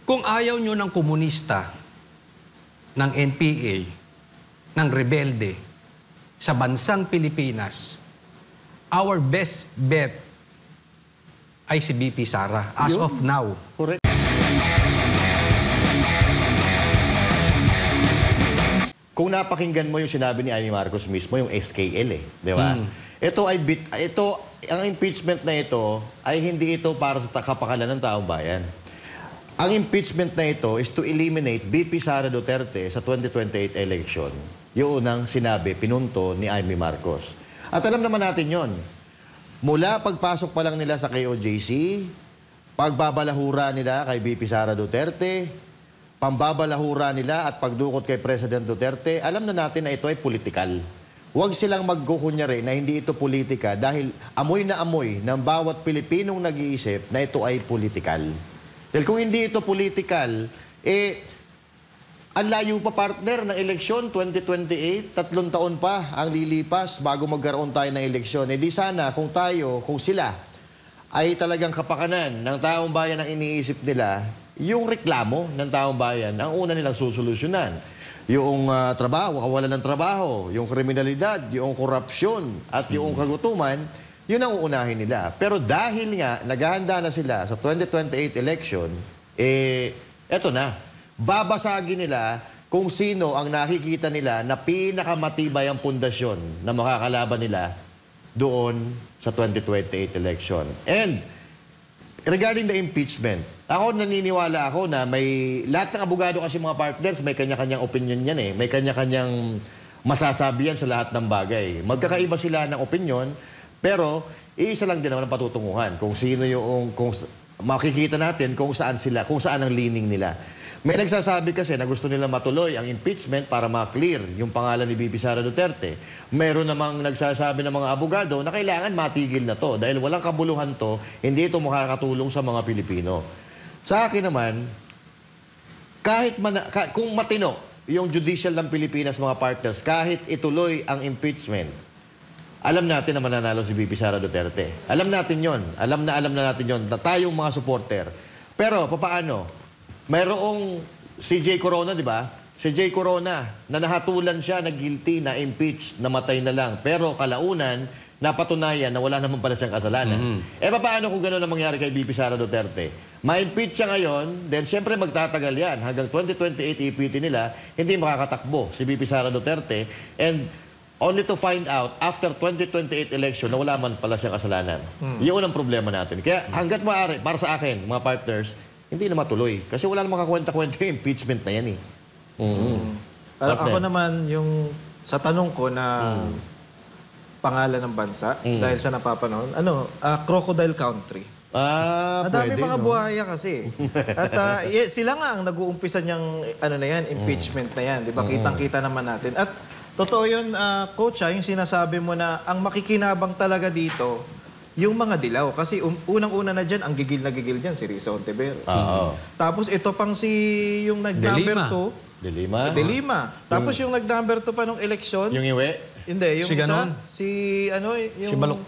Kung ayaw nyo ng komunista, ng NPA, ng rebelde, sa bansang Pilipinas, our best bet ay si BP Sara as of now. Correct. Kung napakinggan mo yung sinabi ni Amy Marcos mismo, yung SKL di ba? Ang impeachment na ito ay hindi ito para sa kapakanan ng taong bayan. Ang impeachment na ito is to eliminate BP Sara Duterte sa 2028 election. Yung unang sinabi, pinunto ni Amy Marcos. At alam naman natin yon. Mula pagpasok pa lang nila sa KOJC, pagbabalahura nila kay BP Sara Duterte, pambabalahura nila at pagdukot kay President Duterte, alam na natin na ito ay politikal. Huwag silang magkukunyari na hindi ito politika dahil amoy na amoy ng bawat Pilipinong nag-iisip na ito ay politikal. Dahil kung hindi ito politikal, ang layo pa partner ng eleksyon 2028, 3 taon pa ang lilipas bago magkaroon tayo ng eleksyon. Di sana kung sila ay talagang kapakanan ng taong bayan ang iniisip nila, yung reklamo ng taong bayan, ang una nilang susolusyonan. Yung trabaho, kawalan ng trabaho, yung kriminalidad, yung korupsyon, at yung kagutuman, yun ang uunahin nila. Pero dahil nga, naghahanda na sila sa 2028 election, eto na. Babasagin nila kung sino ang nakikita nila na pinakamatibay ang pundasyon na makakalaban nila doon sa 2028 election. And regarding the impeachment, ako naniniwala ako na lahat ng abogado kasi mga partners, may kanya-kanyang opinion yan May kanya-kanyang masasabi yan sa lahat ng bagay. Magkakaiba sila ng opinion, pero isa lang din naman ang patutunguhan kung sino kung makikita natin kung saan ang leaning nila. May nagsasabi kasi na gusto nila matuloy ang impeachment para ma-clear yung pangalan ni BP Sara Duterte. Meron namang nagsasabi ng mga abogado na kailangan matigil na to dahil walang kabuluhan to, hindi ito makakatulong sa mga Pilipino. Sa akin naman, kung matino yung judicial ng Pilipinas, mga partners, kahit ituloy ang impeachment, alam natin na mananalo si BP Sara Duterte. Alam natin yon. Alam na natin yon. Tayong mga supporter. Pero, papaano? Mayroong si J. Corona, di ba? Si J. Corona, na nahatulan siya na guilty, na impeach, namatay na lang. Pero kalaunan, napatunayan na wala naman pala siyang kasalanan. Papaano kung gano'n ang mangyari kay BP Sara Duterte? Ma-impeach siya ngayon, then siyempre magtatagal yan. Hanggang 2028 EPT nila, hindi makakatakbo si BP Sara Duterte. And only to find out after 2028 election na wala man pala siyang kasalanan. Yun ang problema natin. Kaya hanggat maaari, para sa akin, mga partners, hindi na matuloy. Kasi wala namang kakwenta-kwenta yung impeachment na yan Ako naman, yung sa tanong ko na pangalan ng bansa, dahil sa napapanahon, Crocodile Country. Madami pwede, mga buhaya kasi. At sila nga ang nag-uumpisa niyang impeachment na yan. Di ba? Kitang-kita naman natin. At totoo yun, Coach, yung sinasabi mo na ang makikinabang talaga dito, yung mga dilaw. Kasi unang-una na dyan, ang gigil na gigil dyan, si Risa Ontiveros. Tapos ito pang yung nag-number 2. De Lima. Tapos yung nag-number 2 pa nung eleksyon. Yung iwi? Hindi, yung si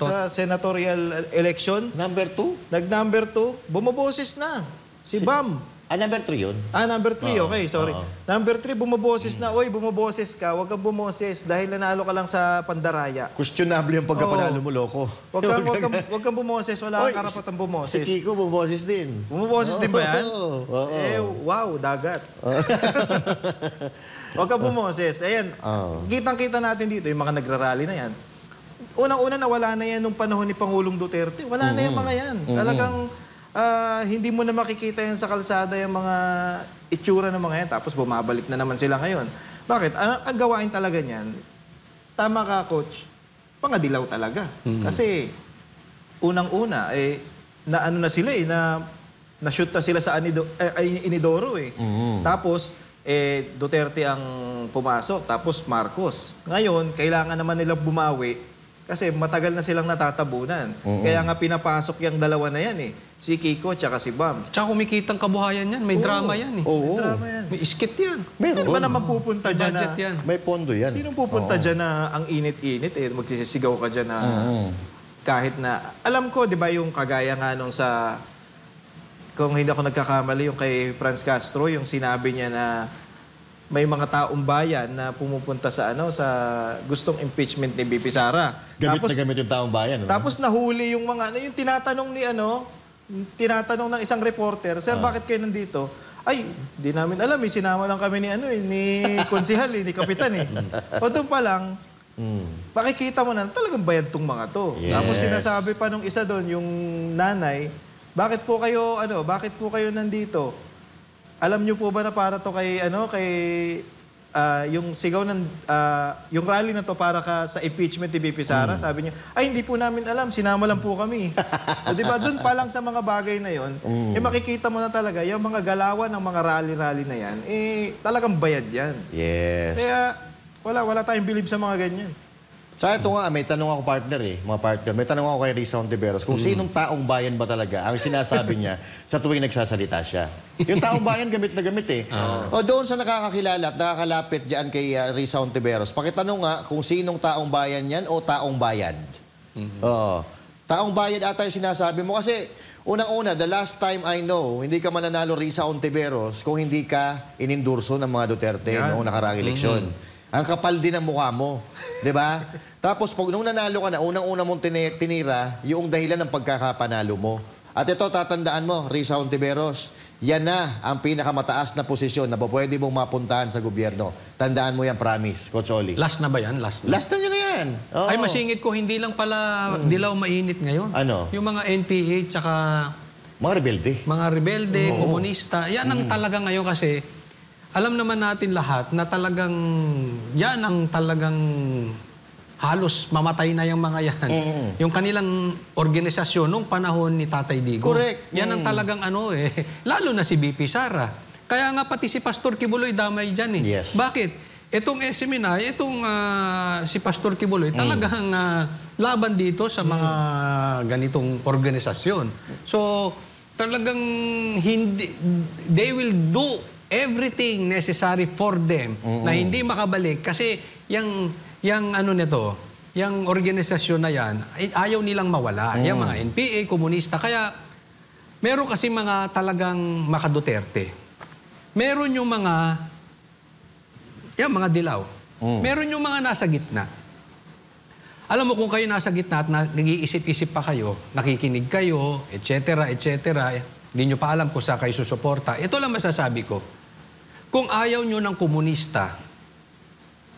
sa senatorial election. Number 2? Nag-number 2, bumaboses na. Si Bam. Number 3 yun? Number 3, okay, sorry. Number 3, bumaboses na. Oy, bumaboses ka, huwag kang bumoses dahil nanalo ka lang sa pandaraya. Questionable yung pagkapanalo mo, loko. Huwag kang bumoses, wala kang karapatang bumoses. Si Kiko, bumaboses din. Bumaboses din ba yan? Wow, dagat. Huwag kang bumoses. Ayan, kitang-kita natin dito, yung mga nagrarally na yan. Unang-una nawala na yan nung panahon ni Pangulong Duterte. Wala na yung mga yan. Talagang hindi mo na makikita yan sa kalsada yung mga itsura ng mga yan. Tapos bumabalik na naman sila ngayon. Bakit? Ang gawain talaga niyan, tama ka, Coach, pangadilaw talaga. Kasi unang-una, na sila na-shoot na sila sa Inidoro Tapos, Duterte ang pumasok, tapos Marcos. Ngayon, kailangan naman nilang bumawi kasi matagal na silang natatabunan. Kaya nga pinapasok yung dalawa na yan si Kiko tsaka si Bam. Tsaka kumikitang kabuhayan yan. May drama yan May drama yan. May skit yan. Sino ba naman pupunta dyan na... yan. May pondo yan. Sino pupunta dyan na ang init-init magsisigaw ka dyan na kahit na... Alam ko, di ba yung kagaya nga nung sa kung hindi ako nagkakamali, yung kay Franz Castro, yung sinabi niya na may mga taong bayan na pumupunta sa sa gustong impeachment ni BP Sara. Gamit na gamit yung taong bayan. No? Tapos nahuli yung mga yung tinatanong ni tinatanong ng isang reporter, "Sir, bakit kayo nandito?" "Ay, di namin alam, sinama lang kami ni ni konsehal, ni kapitan eh." O doon pa lang, makikita mo na talagang bayad tong mga to. Yes. Tapos sinasabi pa nung isa doon, yung nanay, bakit po kayo nandito? Alam niyo po ba na para to kay yung sigaw ng yung rally na to para sa impeachment ni BP Sara? Sabi niya, "Ay, hindi po namin alam, sinama lang po kami." So, 'di ba? Doon pa lang sa mga bagay na 'yon, makikita mo na talaga yung mga galawan ng mga rally na 'yan, talagang bayad 'yan. Yes. Kaya wala tayong believe sa mga ganyan. Tsaka ito nga, may tanong ako mga partner, may tanong ako kay Risa Ontiveros kung sinong taong bayan ba talaga ang sinasabi niya sa tuwing nagsasalita siya. Yung taong bayan gamit na gamit eh. O doon sa nakakakilala at nakakalapit dyan kay Risa Ontiveros, pakitanong nga kung sinong taong bayan yan o taong bayad. Taong bayad ata yung sinasabi mo kasi unang-una, the last time I know, hindi ka mananalo Risa Ontiveros kung hindi ka inindurso ng mga Duterte noong nakaraang eleksyon. Ang kapal din ang mukha mo. 'Di ba? Tapos pag nung nanalo ka na, unang-una mong tinira yung dahilan ng pagkakapanalo mo. At ito, tatandaan mo, Risa Ontiveros, yan na ang pinakamataas na posisyon na pwede mong mapuntahan sa gobyerno. Tandaan mo yan, promise, Coach Oli. Last na ba yan? Last na? Last na niya na yan. Oo. Ay, masingit ko, hindi lang pala dilaw mainit ngayon. Ano? Yung mga NPA tsaka Mga rebelde. mga rebelde, komunista. Yan ang talaga ngayon kasi alam naman natin lahat na talagang yan ang talagang halos mamatay na yung mga yan. Yung kanilang organisasyon nung panahon ni Tatay Digong. Correct. Yan ang talagang lalo na si BP Sara. Kaya nga pati si Pastor Kibuloy damay dyan eh. Yes. Bakit? Itong SMNI, si Pastor Kibuloy, talagang laban dito sa mga ganitong organisasyon. So, talagang they will do everything necessary for them na hindi makabalik kasi yung organisasyon na yan, ayaw nilang mawala. Yung mga NPA, komunista. Kaya, meron kasi mga talagang maka-Duterte. Meron yung mga dilaw. Meron yung mga nasa gitna. Alam mo kung kayo nasa gitna at nag-iisip-isip pa kayo, nakikinig kayo, etc., hindi nyo pa alam kung saan kayo susuporta. Ito lang masasabi ko. Kung ayaw nyo ng komunista,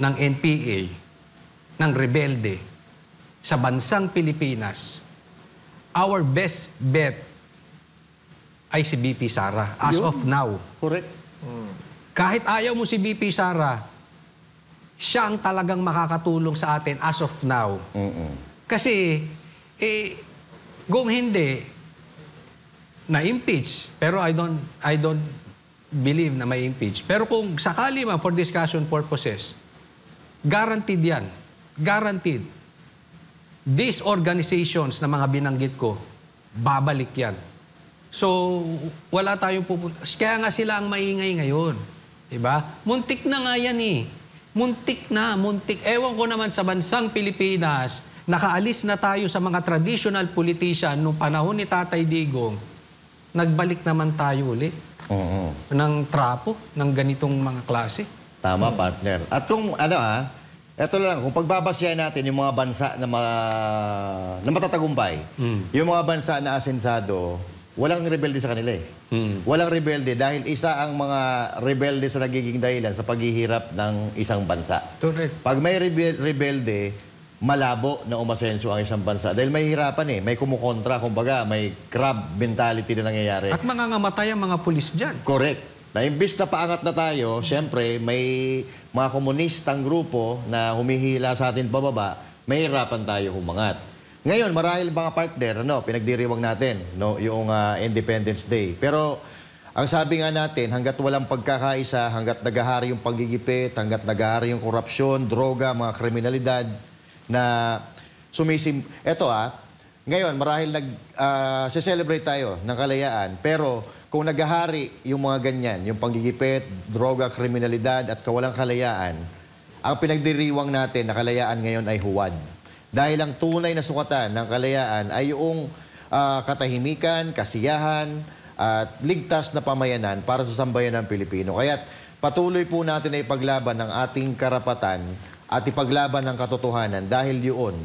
ng NPA, ng rebelde, sa bansang Pilipinas, our best bet ay si BP Sara as of now. Correct. Kahit ayaw mo si BP Sara, siya ang talagang makakatulong sa atin as of now. Kasi, kung hindi, na-impeach, pero I don't believe na may impeach. Pero kung sakali man for discussion purposes, guaranteed yan. Guaranteed. These organizations na mga binanggit ko, babalik yan. So, wala tayong pupunta. Kaya nga sila ang maingay ngayon. Diba? Muntik na nga yan eh. Muntik na, muntik. Ewan ko naman sa bansang Pilipinas, nakaalis na tayo sa mga traditional politician nung panahon ni Tatay Digong, nagbalik naman tayo ulit ng trapo, ng ganitong mga klase. Tama, partner. At kung, eto lang, kung pagbabasyahan natin yung mga bansa na matatagumpay, yung mga bansa na asensado, walang rebelde sa kanila eh. Walang rebelde dahil isa ang mga rebelde sa nagiging dahilan sa paghihirap ng isang bansa. Correct. Pag may rebelde, malabo na umasenso ang isang bansa. Dahil may hirapan eh. May kumukontra. Kumbaga, may crab mentality na nangyayari. At mangangamatay ang mga pulis dyan. Correct. Na imbis na paangat na tayo, siyempre, may mga komunistang grupo na humihila sa atin pababa, may hirapan tayo humangat. Ngayon, marahil mga partner, pinagdiriwang natin yung Independence Day. Pero ang sabi nga natin, hanggat walang pagkakaisa, hanggat nagahari yung paggigipit, hanggat nagahari yung korupsyon, droga, mga kriminalidad, na ngayon, marahil celebrate tayo ng kalayaan, pero kung nagahari yung mga ganyan, yung panggigipit, droga, kriminalidad, at kawalang kalayaan, ang pinagdiriwang natin na kalayaan ngayon ay huwad. Dahil ang tunay na sukatan ng kalayaan ay yung katahimikan, kasiyahan, at ligtas na pamayanan para sa sambayan ng Pilipino. Kaya't patuloy po natin na ipaglaban ng ating karapatan at ipaglaban ng katotohanan dahil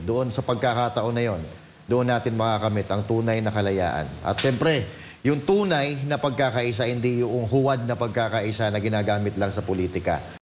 doon sa pagkakataon na yon, doon natin makakamit ang tunay na kalayaan. At siyempre, yung tunay na pagkakaisa, hindi yung huwad na pagkakaisa na ginagamit lang sa politika.